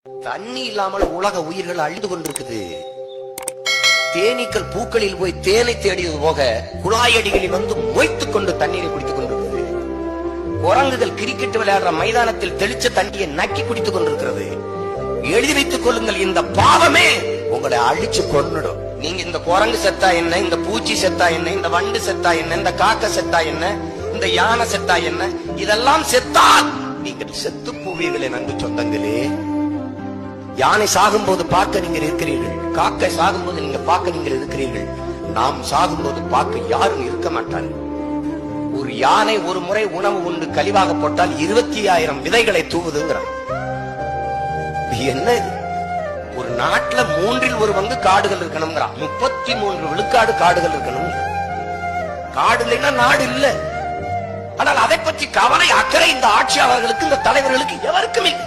தண்ணி இல்லாமல் உலக உயிர்கள் அழிந்து கொண்டிருக்குது. தேனீக்கள் பூக்களில் போய் தேனை தேடியது போக குழாயடிகளில் வந்து மொய்த்துக் கொண்டு தண்ணீரை குடித்துக் கொண்டிருக்கிறது. குரங்குகள் கிரிக்கெட் விளையாடுற மைதானத்தில் தெளிச்ச தண்ணியை நக்கி குடித்துக் கொண்டிருக்கிறது. எழுதி வைத்துக் கொள்ளுங்கள், இந்த பாவமே உங்களை அழிச்சு கொன்னுடும். நீங்க இந்த குரங்கு செத்தா என்ன, இந்த பூச்சி செத்தா என்ன, இந்த வண்டு செத்தா என்ன, இந்த காக்க செத்தா என்ன, இந்த யானை செத்தா என்ன, இதெல்லாம் செத்தால் நீங்கள் செத்து போவீர்களே நன்கு சொந்தங்களே. யானை சாகும் போது பார்க்க நீங்கள் இருக்கிறீர்கள், காக்கை சாகும் போது நீங்க பார்க்க நீங்கள் இருக்கிறீர்கள். நாம் சாகும் போது பார்க்க யாரும் இருக்க மாட்டார்கள். ஒரு யானை ஒரு முறை உணவு உண்டு கழிவாக போட்டால் 25,000 விதைகளை தூவுதுங்கிறான். என்ன இது? ஒரு நாட்டுல 1/3 காடுகள் இருக்கணும்ங்கிறான். 33 விழுக்காடு காடுகள் இருக்கணும். காடு இல்லைன்னா நாடு இல்ல. ஆனால் அதை பற்றி கவலை அக்கறை இந்த ஆட்சியாளர்களுக்கு, இந்த தலைவர்களுக்கு எவருக்கும் இல்லை.